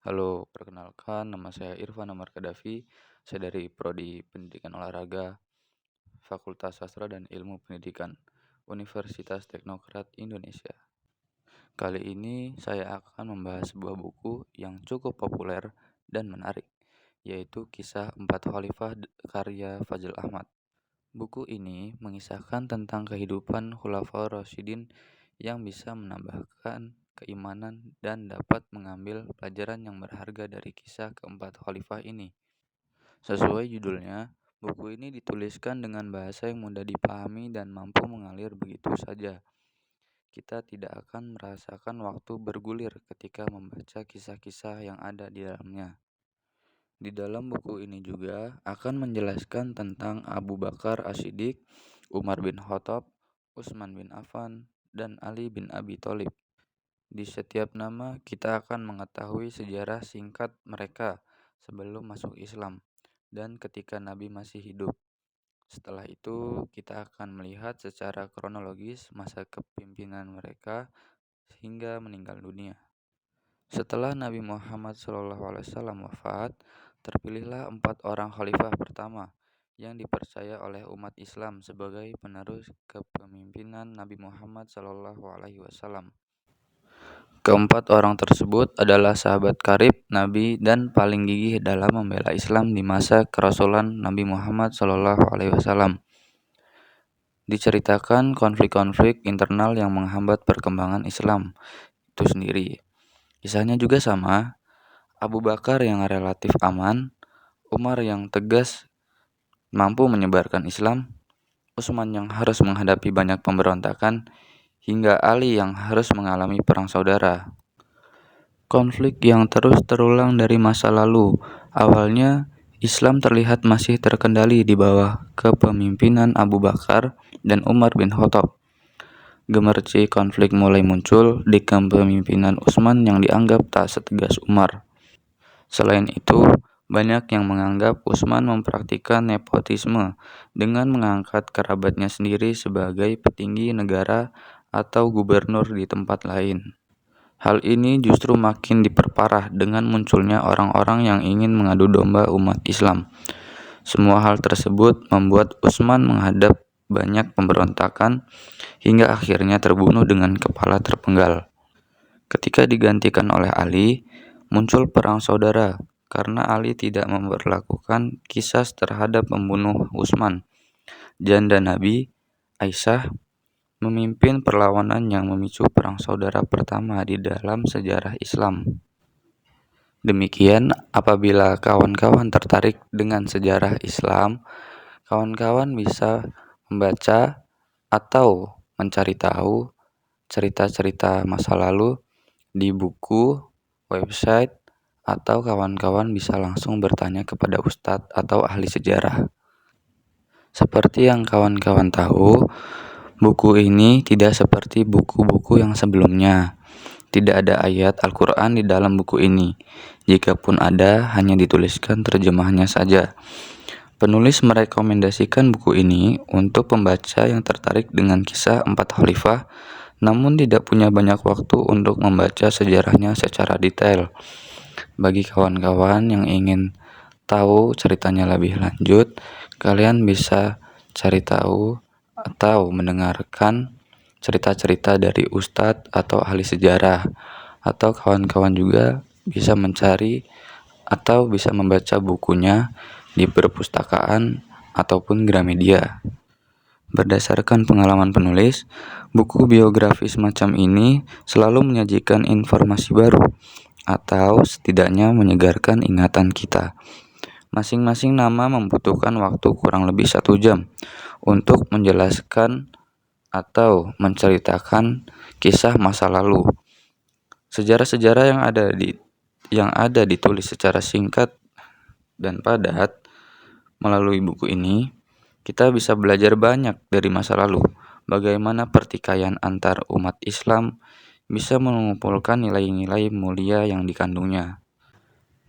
Halo, perkenalkan nama saya Irfan Amar Kadafi. Saya dari Prodi Pendidikan Olahraga, Fakultas Sastra dan Ilmu Pendidikan, Universitas Teknokrat Indonesia. Kali ini saya akan membahas sebuah buku yang cukup populer dan menarik, yaitu Kisah Empat Khalifah karya Fazil Ahmad. Buku ini mengisahkan tentang kehidupan Khulafaur Rasyidin yang bisa menambahkan keimanan dan dapat mengambil pelajaran yang berharga dari kisah keempat khalifah ini. Sesuai judulnya, buku ini dituliskan dengan bahasa yang mudah dipahami dan mampu mengalir begitu saja. Kita tidak akan merasakan waktu bergulir ketika membaca kisah-kisah yang ada di dalamnya. Di dalam buku ini juga akan menjelaskan tentang Abu Bakar As-Siddiq, Umar bin Khattab, Utsman bin Affan, dan Ali bin Abi Thalib. Di setiap nama kita akan mengetahui sejarah singkat mereka sebelum masuk Islam dan ketika Nabi masih hidup. Setelah itu, kita akan melihat secara kronologis masa kepemimpinan mereka hingga meninggal dunia. Setelah Nabi Muhammad SAW wafat, terpilihlah 4 orang khalifah pertama yang dipercaya oleh umat Islam sebagai penerus kepemimpinan Nabi Muhammad SAW. Keempat orang tersebut adalah sahabat karib Nabi dan paling gigih dalam membela Islam di masa kerasulan Nabi Muhammad SAW. Diceritakan konflik-konflik internal yang menghambat perkembangan Islam itu sendiri. Kisahnya juga sama, Abu Bakar yang relatif aman, Umar yang tegas mampu menyebarkan Islam, Utsman yang harus menghadapi banyak pemberontakan, hingga Ali yang harus mengalami perang saudara. Konflik yang terus terulang dari masa lalu. Awalnya, Islam terlihat masih terkendali di bawah kepemimpinan Abu Bakar dan Umar bin Khattab. Gemerci konflik mulai muncul di kepemimpinan Utsman yang dianggap tak setegas Umar. Selain itu, banyak yang menganggap Utsman mempraktikkan nepotisme dengan mengangkat kerabatnya sendiri sebagai petinggi negara atau gubernur di tempat lain. Hal ini justru makin diperparah dengan munculnya orang-orang yang ingin mengadu domba umat Islam. Semua hal tersebut membuat Utsman menghadap banyak pemberontakan hingga akhirnya terbunuh dengan kepala terpenggal. Ketika digantikan oleh Ali, muncul perang saudara karena Ali tidak memperlakukan qisas terhadap pembunuh Utsman. Janda Nabi, Aisyah, memimpin perlawanan yang memicu perang saudara pertama di dalam sejarah Islam. Demikian, apabila kawan-kawan tertarik dengan sejarah Islam, kawan-kawan bisa membaca atau mencari tahu cerita-cerita masa lalu di buku, website, atau kawan-kawan bisa langsung bertanya kepada ustadz atau ahli sejarah. Seperti yang kawan-kawan tahu, buku ini tidak seperti buku-buku yang sebelumnya. Tidak ada ayat Al-Quran di dalam buku ini. Jikapun ada, hanya dituliskan terjemahannya saja. Penulis merekomendasikan buku ini untuk pembaca yang tertarik dengan kisah 4 khalifah, namun tidak punya banyak waktu untuk membaca sejarahnya secara detail. Bagi kawan-kawan yang ingin tahu ceritanya lebih lanjut, kalian bisa cari tahu atau mendengarkan cerita-cerita dari ustadz atau ahli sejarah, atau kawan-kawan juga bisa mencari atau bisa membaca bukunya di perpustakaan ataupun Gramedia. Berdasarkan pengalaman penulis, buku biografi semacam ini selalu menyajikan informasi baru atau setidaknya menyegarkan ingatan kita. Masing-masing nama membutuhkan waktu kurang lebih 1 jam untuk menjelaskan atau menceritakan kisah masa lalu. Sejarah-sejarah yang ada ditulis secara singkat dan padat melalui buku ini, kita bisa belajar banyak dari masa lalu. Bagaimana pertikaian antar umat Islam bisa mengumpulkan nilai-nilai mulia yang dikandungnya.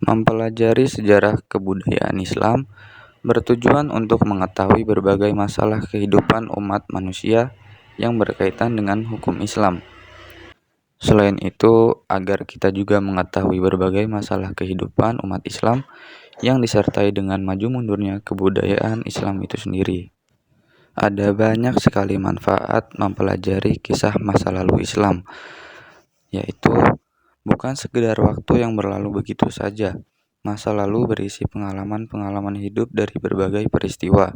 Mempelajari sejarah kebudayaan Islam bertujuan untuk mengetahui berbagai masalah kehidupan umat manusia yang berkaitan dengan hukum Islam. Selain itu, agar kita juga mengetahui berbagai masalah kehidupan umat Islam yang disertai dengan maju mundurnya kebudayaan Islam itu sendiri. Ada banyak sekali manfaat mempelajari kisah masa lalu Islam, yaitu bukan sekedar waktu yang berlalu begitu saja. Masa lalu berisi pengalaman-pengalaman hidup dari berbagai peristiwa.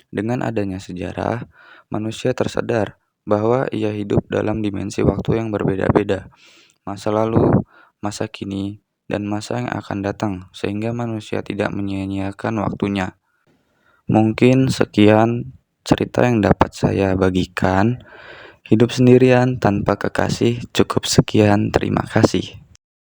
Dengan adanya sejarah, manusia tersadar bahwa ia hidup dalam dimensi waktu yang berbeda-beda, masa lalu, masa kini, dan masa yang akan datang, sehingga manusia tidak menyia-nyiakan waktunya. Mungkin sekian cerita yang dapat saya bagikan. Hidup sendirian tanpa kekasih, cukup sekian, terima kasih.